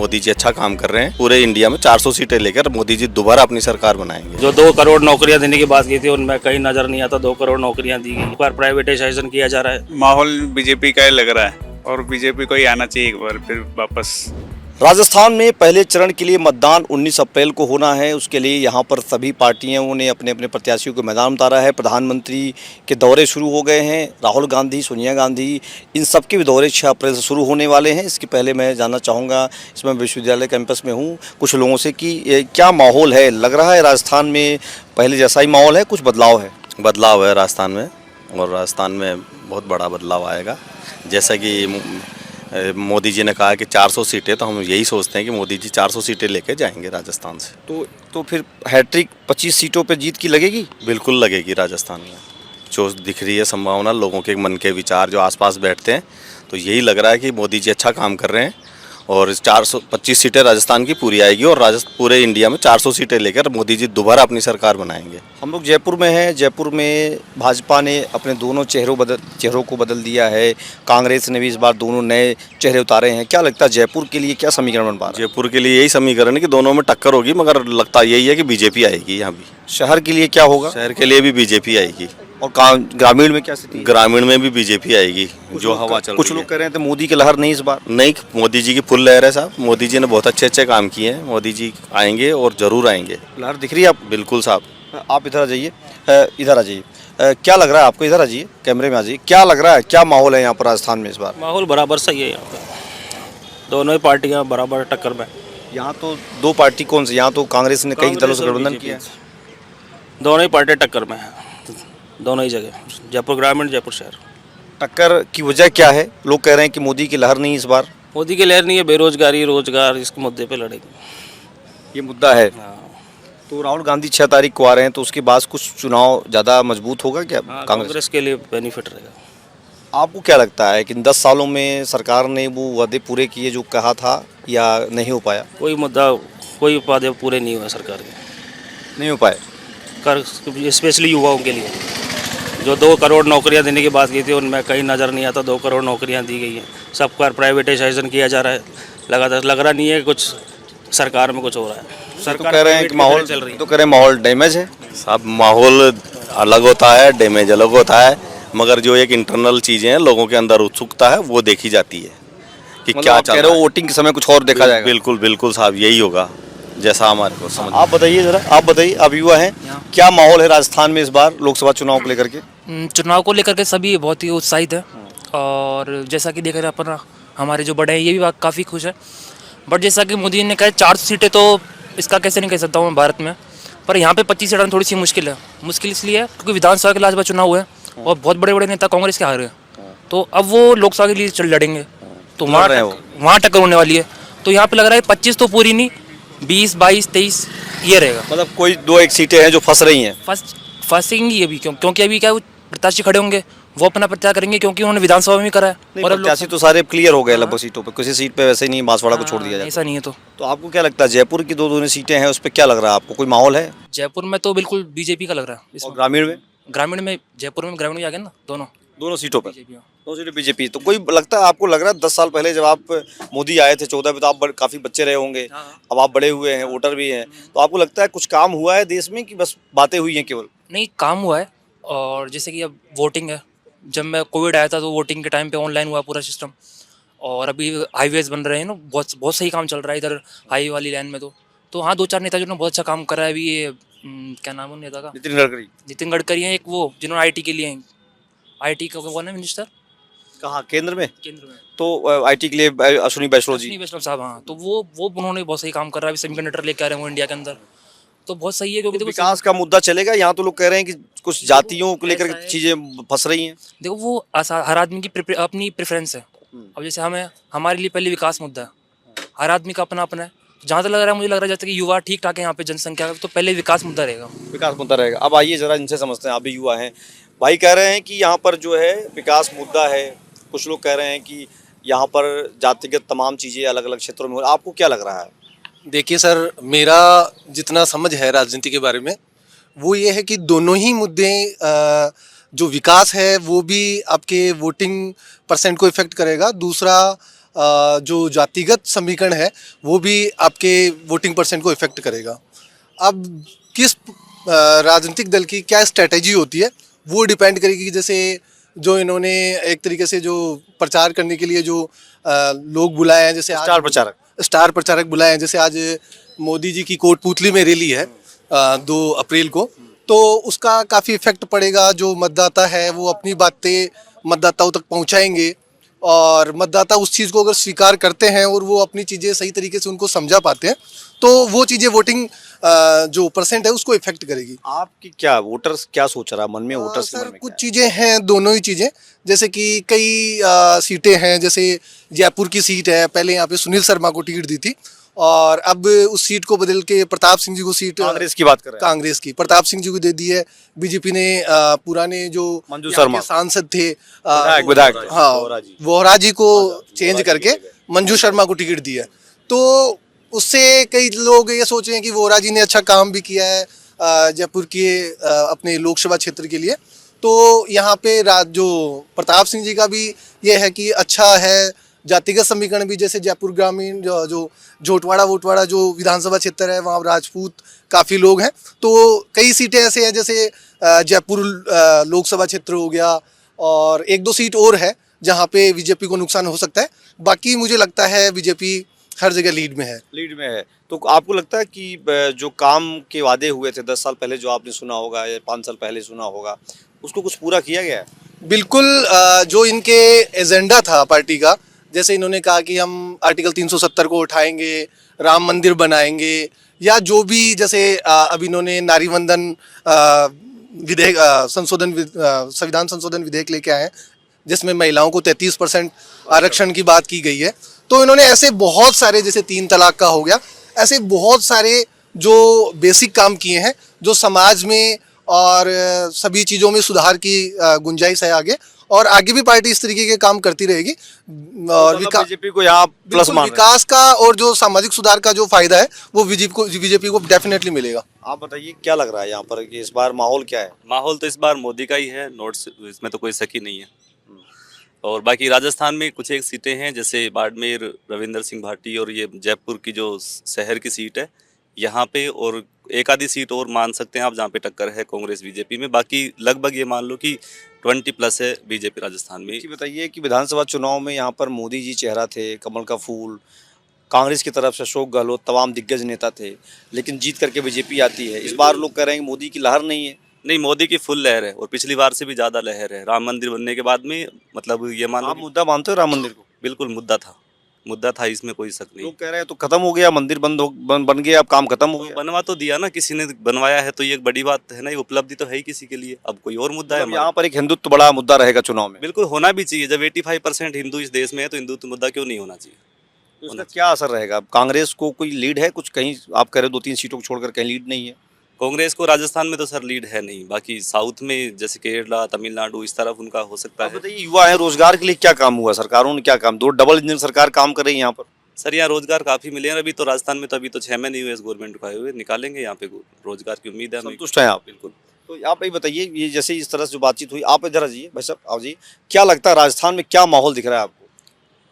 मोदी जी अच्छा काम कर रहे हैं। पूरे इंडिया में 400 सीटें लेकर मोदी जी दोबारा अपनी सरकार बनाएंगे। जो 2 करोड़ नौकरियां देने की बात की थी उनमें कहीं नजर नहीं आता 2 करोड़ नौकरियां दी गई। एक बार प्राइवेटाइजेशन किया जा रहा है। माहौल बीजेपी का ही लग रहा है और बीजेपी को ही आना चाहिए एक बार फिर वापस। राजस्थान में पहले चरण के लिए मतदान 19 अप्रैल को होना है। उसके लिए यहाँ पर सभी पार्टियों ने अपने अपने प्रत्याशियों को मैदान उतारा है। प्रधानमंत्री के दौरे शुरू हो गए हैं। राहुल गांधी, सोनिया गांधी, इन सब के भी दौरे 6 अप्रैल से शुरू होने वाले हैं। इसके पहले मैं जानना चाहूँगा, इसमें विश्वविद्यालय कैंपस में हूँ, कुछ लोगों से कि क्या माहौल है। लग रहा है राजस्थान में पहले जैसा ही माहौल है, कुछ बदलाव है? बदलाव है राजस्थान में, और राजस्थान में बहुत बड़ा बदलाव आएगा। जैसा कि मोदी जी ने कहा कि 400 सीटें, तो हम यही सोचते हैं कि मोदी जी 400 सीटें लेके जाएंगे राजस्थान से। तो फिर हैट्रिक 25 सीटों पे जीत की लगेगी? बिल्कुल लगेगी राजस्थान में। जो दिख रही है संभावना, लोगों के मन के विचार जो आसपास बैठते हैं, तो यही लग रहा है कि मोदी जी अच्छा काम कर रहे हैं और 425 सीटें राजस्थान की पूरी आएगी और पूरे इंडिया में 400 सीटें लेकर मोदी जी दोबारा अपनी सरकार बनाएंगे। हम लोग जयपुर में हैं। जयपुर में भाजपा ने अपने दोनों चेहरों को बदल दिया है। कांग्रेस ने भी इस बार दोनों नए चेहरे उतारे हैं। क्या लगता है जयपुर के लिए क्या समीकरण बन पा रहा है? जयपुर के लिए यही समीकरण है कि दोनों में टक्कर होगी, मगर लगता यही है कि बीजेपी आएगी यहाँ भी। शहर के लिए क्या होगा? शहर के लिए भी बीजेपी आएगी। और ग्रामीण में क्या स्थिति है? ग्रामीण में भी बीजेपी आएगी। जो हवा चल कुछ रही लोग है, कह रहे हैं तो मोदी की लहर नहीं इस बार। नहीं, मोदी जी की फुल लहर है साहब। मोदी जी ने बहुत अच्छे अच्छे काम किए हैं। मोदी जी आएंगे और जरूर आएंगे। लहर दिख रही है आप? बिल्कुल साहब। आप इधर आ जाइए, इधर आ जाइए। क्या लग रहा है आपको? इधर आ जाइए, कैमरे में आ जाइए। क्या लग रहा है, क्या माहौल है यहाँ पर राजस्थान में इस बार? माहौल बराबर सही है यहाँ पे, दोनों ही पार्टियां बराबर टक्कर में। यहाँ तो 2 पार्टी कौन सी? यहाँ तो कांग्रेस ने कई दलों से गठबंधन किया है। दोनों ही पार्टी टक्कर में है, दोनों ही जगह, जयपुर ग्रामीण, जयपुर शहर। टक्कर की वजह क्या है? लोग कह रहे हैं कि मोदी की लहर नहीं इस बार। मोदी की लहर नहीं है, बेरोजगारी, रोजगार, इस मुद्दे पे लड़ेगी। ये मुद्दा है। हाँ। तो राहुल गांधी 6 तारीख को आ रहे हैं, तो उसके बाद कुछ चुनाव ज़्यादा मजबूत होगा क्या हाँ, कांग्रेस? कांग्रेस के लिए बेनिफिट रहेगा। आपको क्या लगता है कि इन 10 सालों में सरकार ने वो वादे पूरे किए जो कहा था, या नहीं हो पाया? कोई मुद्दा, कोई वादे पूरे नहीं हुए सरकार के, नहीं हो पाए। स्पेशली युवाओं के लिए। जो 2 करोड़ नौकरियां देने की बात की थी उनमें कहीं नज़र नहीं आता 2 करोड़ नौकरियां दी गई हैं। सब पर प्राइवेटाइजेशन किया जा रहा है। लगातार लग रहा नहीं है कुछ सरकार में कुछ हो रहा है। तो कह रहे हैं कि माहौल चल रही है। तो कह रहे हैं माहौल डैमेज है। साहब माहौल अलग होता है, डैमेज अलग होता है, मगर जो एक इंटरनल चीज़ें हैं, लोगों के अंदर उत्सुकता है, वो देखी जाती है कि क्या चल कह रहा रहे है। हो वोटिंग के समय कुछ और देखा जाएगा। बिल्कुल बिल्कुल साहब, यही होगा जैसा हमारे को समझ। आप बताइए जरा, आप बताइए, आप युवा हैं, क्या माहौल है राजस्थान में इस बार लोकसभा चुनाव को लेकर के? चुनाव को लेकर के सभी बहुत ही उत्साहित है और जैसा कि देख रहे हैं अपन, हमारे जो बड़े हैं ये भी काफ़ी खुश है। बट जैसा कि मोदी ने कहा 400 सीटें, तो इसका कैसे नहीं कह सकता हूँ मैं भारत में, पर यहाँ पे 25 सीटें थोड़ी सी मुश्किल है। मुश्किल इसलिए है क्योंकि विधानसभा के लास्ट बार चुनाव हुए हैं और बहुत बड़े बड़े नेता कांग्रेस के हार गए, तो अब वो लोकसभा के लिए लड़ेंगे, तो वहाँ टक्कर होने वाली है। तो यहाँ पे लग रहा है 25 तो पूरी नहीं, 20, 22, 23 ये रहेगा। मतलब कोई 2-1 सीटें हैं जो फंस रही हैं। फंसेंगी अभी, क्योंकि अभी क्या है, वो प्रत्याशी खड़े होंगे, वो अपना प्रचार करेंगे क्योंकि उन्होंने विधानसभा में भी करा है। और अब प्रत्याशी तो सारे क्लियर हो गए लगभग सीटों पे, किसी सीट पे वैसे ही नहीं, बांसवाड़ा को छोड़ दिया जाए। ऐसा नहीं है। तो आपको क्या लगता है जयपुर की 2 सीटें हैं, उस पर क्या लग रहा है आपको? कोई माहौल है? जयपुर में तो बिल्कुल बीजेपी का लग रहा है और इसमें। ग्रामीण में? ग्रामीण में, जयपुर में ग्रामीण में आ गया ना, दोनों सीटों पर बीजेपी। 2 सीटें बीजेपी। तो कोई लगता है आपको, लग रहा है 10 साल पहले जब आप मोदी आए थे 14 में, तो आप काफी बच्चे रहे होंगे, अब आप बड़े हुए हैं, वोटर भी हैं, तो आपको लगता है कुछ काम हुआ है देश में कि बस बातें हुई हैं केवल? नहीं, काम हुआ है। और जैसे कि अब वोटिंग है, जब मैं कोविड आया था तो वोटिंग के टाइम पे ऑनलाइन हुआ पूरा सिस्टम, और अभी हाईवेज बन रहे हैं ना, बहुत सही काम चल रहा है इधर हाईवे वाली लाइन में। तो हाँ, 2-4 नेता जो बहुत अच्छा काम कर रहा है अभी। ये क्या नाम है नेता का? नितिन गडकरी हैं एक, वो जिन्होंने IT के लिए हैं, IT का कौन है मिनिस्टर? कहाँ, केंद्र में? केंद्र में तो IT के लिए अश्विनी वैष्णव जी। वैष्णव साहब, हाँ, तो वो उन्होंने बहुत सही काम कर रहा है। अभी सेमीकंडक्टर लेके आ रहे हैं वो इंडिया के अंदर, तो बहुत सही है। क्योंकि देखो विकास का मुद्दा चलेगा यहाँ, तो लोग कह रहे हैं कि कुछ जातियों को लेकर चीजें फंस रही हैं। देखो वो हर आदमी की अपनी प्रेफरेंस है। अब जैसे हमारे लिए पहले विकास मुद्दा है, हर आदमी का अपना अपना है। जहाँ तक लग रहा है, मुझे लग रहा है जैसे कि युवा ठीक ठाक है यहाँ पे, जनसंख्या तो पहले विकास मुद्दा रहेगा। विकास मुद्दा रहेगा। अब आइए जरा इनसे समझते हैं, आप भी युवा हैं। भाई कह रहे हैं कि यहाँ पर जो है विकास मुद्दा है, कुछ लोग कह रहे हैं कि यहाँ पर जातिगत तमाम चीज़ें अलग अलग क्षेत्रों में हो। आपको क्या लग रहा है? देखिए सर, मेरा जितना समझ है राजनीति के बारे में, वो ये है कि दोनों ही मुद्दे, जो विकास है वो भी आपके वोटिंग % को इफेक्ट करेगा। दूसरा, जो जातिगत समीकरण है वो भी आपके वोटिंग परसेंट को इफेक्ट करेगा। अब किस राजनीतिक दल की क्या स्ट्रेटेजी होती है वो डिपेंड करेगी। जैसे जो इन्होंने एक तरीके से जो प्रचार करने के लिए जो लोग बुलाए हैं, जैसे स्टार प्रचारक बुलाए हैं, जैसे आज मोदी जी की कोटपुतली में रैली है 2 अप्रैल को, तो उसका काफ़ी इफेक्ट पड़ेगा। जो मतदाता है वो अपनी बातें मतदाताओं तक पहुंचाएंगे और मतदाता उस चीज़ को अगर स्वीकार करते हैं और वो अपनी चीज़ें सही तरीके से उनको समझा पाते हैं तो वो चीज़ें वोटिंग जो परसेंट है उसको इफेक्ट करेगी। आपकी क्या वोटर्स क्या सोच रहा है मन में, वोटर्स के मन सर में कुछ क्या चीज़ें हैं, दोनों ही चीज़ें, जैसे कि कई सीटें हैं, जैसे जयपुर की सीट है, पहले यहाँ पे सुनील शर्मा को टिकट दी थी और अब उस सीट को बदल के प्रताप सिंह जी को सीट, कांग्रेस की बात कर रहे हैं? कांग्रेस की प्रताप सिंह जी को दे दी है। बीजेपी ने पुराने जो मंजू यहाँ शर्मा के सांसद थे विधायक हाँ वोहरा जी को चेंज करके मंजू शर्मा को टिकट दी है। तो उससे कई लोग ये सोच रहे हैं कि वोहरा जी ने अच्छा काम भी किया है जयपुर के अपने लोकसभा क्षेत्र के लिए। तो यहाँ पे जो प्रताप सिंह जी का भी ये है कि अच्छा है जातिगत समीकरण भी, जैसे जयपुर ग्रामीण जो झोटवाड़ा वोटवाड़ा जो विधानसभा क्षेत्र है वहाँ राजपूत काफ़ी लोग हैं। तो कई सीटें ऐसे हैं, जैसे जयपुर लोकसभा क्षेत्र हो गया और 1-2 सीट और है जहाँ पे बीजेपी को नुकसान हो सकता है। बाकी मुझे लगता है बीजेपी हर जगह लीड में है। तो आपको लगता है कि जो काम के वादे हुए थे 10 साल पहले, जो आपने सुना होगा या 5 साल पहले सुना होगा, उसको कुछ पूरा किया गया है? बिल्कुल। जो इनके एजेंडा था पार्टी का, जैसे इन्होंने कहा कि हम आर्टिकल 370 को उठाएंगे, राम मंदिर बनाएंगे, या जो भी जैसे अब इन्होंने नारीवंदन विधेयक संविधान संशोधन विधेयक लेके आए हैं जिसमें महिलाओं को 33% आरक्षण की बात की गई है। तो इन्होंने ऐसे बहुत सारे, जैसे 3 तलाक का हो गया, ऐसे बहुत सारे जो बेसिक काम किए हैं जो समाज में और सभी चीज़ों में सुधार की गुंजाइश है आगे, और आगे भी पार्टी इस तरीके के काम करती रहेगी। और बीजेपी को यहाँ प्लस मान विकास का और जो सामाजिक सुधार का जो फायदा है वो बीजेपी को डेफिनेटली मिलेगा। आप बताइए क्या लग रहा है यहाँ पर कि इस बार माहौल क्या है? माहौल तो इस बार मोदी का ही है, नोट्स इसमें तो कोई शक ही नहीं है। और बाकी राजस्थान में कुछ एक सीटें हैं, जैसे बाड़मेर रविंदर सिंह भाटी, और ये जयपुर की जो शहर की सीट है यहाँ पे, और एक आधी सीट और मान सकते हैं आप जहाँ पे टक्कर है कांग्रेस बीजेपी में। बाकी लगभग ये मान लो कि 20+ है बीजेपी राजस्थान में। ये बताइए कि विधानसभा चुनाव में यहाँ पर मोदी जी चेहरा थे, कमल का फूल, कांग्रेस की तरफ से अशोक गहलोत, तमाम दिग्गज नेता थे, लेकिन जीत करके बीजेपी आती है। इस बार लोग कह रहे हैं कि मोदी की लहर नहीं है। नहीं, मोदी की फुल लहर है और पिछली बार से भी ज़्यादा लहर है। राम मंदिर बनने के बाद में, मतलब ये मान लो आप मुद्दा मानते हो राम मंदिर को? बिल्कुल मुद्दा था, इसमें कोई शक नहीं। लोग कह रहे हैं तो खत्म हो गया, मंदिर बन गया, अब काम खत्म हो गया। बनवा तो दिया ना, किसी ने बनवाया है तो ये एक बड़ी बात है ना, ये उपलब्धि तो है ही किसी के लिए। अब कोई और मुद्दा है यहाँ पर एक हिंदुत्व बड़ा मुद्दा रहेगा चुनाव में। बिल्कुल होना भी चाहिए। जब 85% हिंदू इस देश में है तो हिंदुत्व मुद्दा क्यों नहीं होना चाहिए? तो इसका क्या असर रहेगा? कांग्रेस को कोई लीड है कुछ? कहीं आप कह रहे हो 2-3 सीटों को छोड़कर कहीं लीड नहीं है? कांग्रेस को राजस्थान में तो सर लीड है नहीं, बाकी साउथ में जैसे केरला, तमिलनाडु, इस तरफ उनका हो सकता है। बताइए युवा है, रोजगार के लिए क्या काम हुआ? सरकारों ने क्या काम, 2 डबल इंजन सरकार काम कर रही है यहाँ पर। सर यहाँ रोजगार काफी मिले हैं। अभी तो राजस्थान में तो अभी तो 6 महीने हुए इस गवर्नमेंट को आए हुए, निकालेंगे यहाँ पे रोजगार की उम्मीद है हमें। संतुष्ट हैं आप? बिल्कुल। तो आप ये बताइए, ये जैसे इस तरह से जो बातचीत हुई, आप इधर आइए भाई साहब, आप जी, क्या लगता है राजस्थान में क्या माहौल दिख रहा है आपको?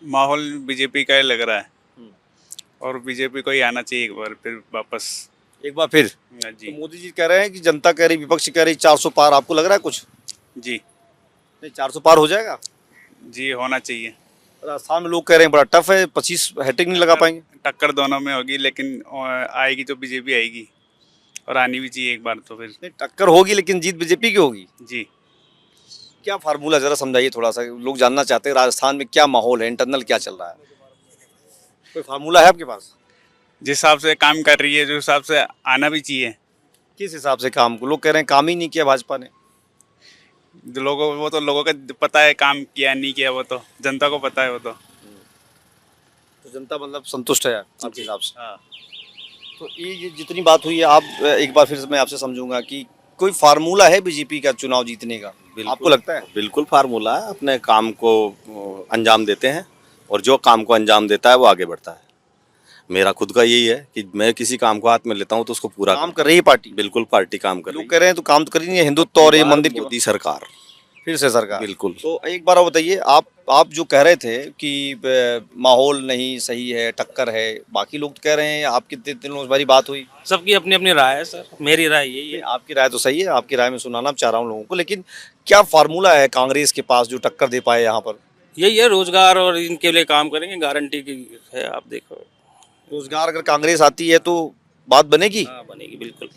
माहौल बीजेपी का ही लग रहा है और बीजेपी को ही आना चाहिए एक बार फिर वापस। एक बार फिर जी तो मोदी जी कह रहे हैं कि जनता कह रही, विपक्ष कह रही 400 पार। आपको लग रहा है कुछ? जी नहीं, 400 पार हो जाएगा? जी होना चाहिए। राजस्थान में लोग कह रहे हैं बड़ा टफ है, 25 हैट्रिक नहीं लगा पाएंगे। टक्कर दोनों में होगी, लेकिन आएगी तो बीजेपी आएगी और आनी भी चाहिए एक बार तो फिर। नहीं, टक्कर होगी लेकिन जीत बीजेपी की होगी। जी क्या फार्मूला जरा समझाइए थोड़ा सा, लोग जानना चाहते हैं राजस्थान में क्या माहौल है, इंटरनल क्या चल रहा है? कोई फार्मूला है आपके पास? जिस हिसाब से काम कर रही है, जो हिसाब से आना भी चाहिए। किस हिसाब से काम को? लोग कह रहे हैं काम ही नहीं किया भाजपा ने। जो लोगों वो तो लोगों का पता है काम किया नहीं किया, वो तो जनता को पता है। वो तो जनता मतलब संतुष्ट है आपके हिसाब से? हाँ। तो ये जितनी बात हुई है, आप एक बार फिर मैं आपसे समझूंगा कि कोई फार्मूला है बीजेपी का चुनाव जीतने का? आपको लगता है? बिल्कुल फार्मूला है। अपने काम को अंजाम देते हैं और जो काम को अंजाम देता है वो आगे बढ़ता है। मेरा खुद का यही है कि मैं किसी काम को हाथ में लेता हूँ तो उसको पूरा काम कर रही है पार्टी? बिल्कुल पार्टी काम कर रही लोग कह रहे हैं तो काम तो कर रही नहीं है, हिंदुत्व और ये मंदिर की मोदी सरकार फिर से सरकार। बिल्कुल। तो एक बार आप बताइए, आप जो कह रहे थे कि माहौल नहीं सही है, टक्कर है, बाकी लोग तो कह रहे हैं, आपकी तीन लोगों से हमारी बात हुई। सबकी अपनी अपनी राय है सर, मेरी राय यही है। आपकी राय तो सही है, आपकी राय में सुनाना चाह रहा हूँ लोगों को, लेकिन क्या फार्मूला है कांग्रेस के पास जो टक्कर दे पाए यहाँ पर? यही है, रोजगार और इनके लिए काम करेंगे, गारंटी की है। आप देखो, रोजगार अगर कांग्रेस आती है तो बात बनेगी। हाँ बनेगी बिल्कुल।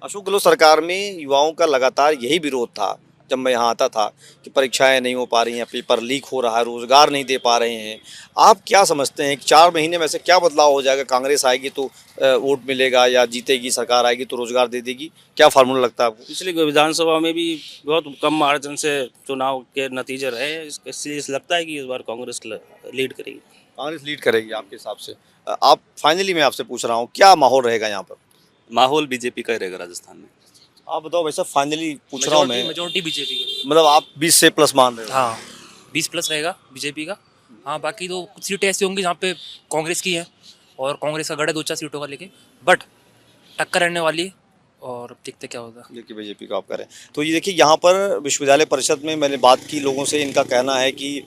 अशोक गहलोत सरकार में युवाओं का लगातार यही विरोध था जब मैं यहाँ आता था कि परीक्षाएं नहीं हो पा रही हैं, पेपर लीक हो रहा है, रोजगार नहीं दे पा रहे हैं। आप क्या समझते हैं कि 4 महीने में से क्या बदलाव हो जाएगा? कांग्रेस आएगी तो वोट मिलेगा, या जीतेगी सरकार आएगी तो रोजगार दे देगी? क्या फार्मूला लगता है आपको? पिछली विधानसभा में भी बहुत कम मार्जिन से चुनाव के नतीजे रहे, इसलिए लगता है कि इस बार कांग्रेस लीड करेगी। कांग्रेस लीड करेगी आपके हिसाब से? आप फाइनली मैं आपसे पूछ रहा हूँ, क्या माहौल रहेगा यहाँ पर? माहौल बीजेपी का ही रहेगा राजस्थान में। आप बताओ भाई साहब, फाइनली पूछ रहा हूँ मैं। मेजोरिटी बीजेपी का। मतलब आप 20 से प्लस मान रहे हो? हाँ 20+ रहेगा बीजेपी का। हाँ बाकी तो कुछ सीटें ऐसी होंगी जहाँ पे कांग्रेस की है और कांग्रेस का गढ़ है 2-4 सीटों का लेके, बट टक्कर रहने वाली है और देखते क्या होगा। देखिए बीजेपी को आप करें तो ये देखिए, यहाँ पर विश्वविद्यालय परिषद में मैंने बात की लोगों से, इनका कहना है कि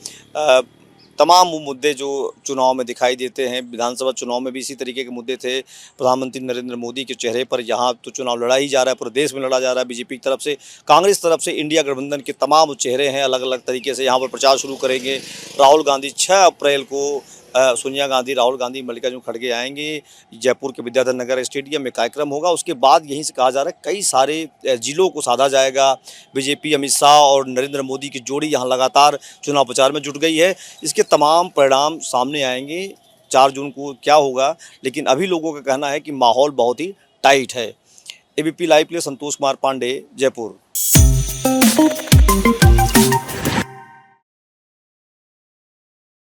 तमाम वो मुद्दे जो चुनाव में दिखाई देते हैं, विधानसभा चुनाव में भी इसी तरीके के मुद्दे थे। प्रधानमंत्री नरेंद्र मोदी के चेहरे पर यहाँ तो चुनाव लड़ा ही जा रहा है, पूरे देश में लड़ा जा रहा है। बीजेपी की तरफ से, कांग्रेस की तरफ से, इंडिया गठबंधन के तमाम चेहरे हैं, अलग अलग तरीके से यहाँ पर प्रचार शुरू करेंगे। राहुल गांधी 6 अप्रैल को सोनिया गांधी, राहुल गांधी, मल्लिकार्जुन खड़गे आएंगे। जयपुर के विद्याधर नगर स्टेडियम में कार्यक्रम होगा। उसके बाद यहीं से कहा जा रहा है कई सारे जिलों को साधा जाएगा। बीजेपी, अमित शाह और नरेंद्र मोदी की जोड़ी यहाँ लगातार चुनाव प्रचार में जुट गई है। इसके तमाम परिणाम सामने आएंगे 4 जून को क्या होगा, लेकिन अभी लोगों का कहना है कि माहौल बहुत ही टाइट है। एबीपी लाइव के लिए संतोष कुमार पांडे, जयपुर।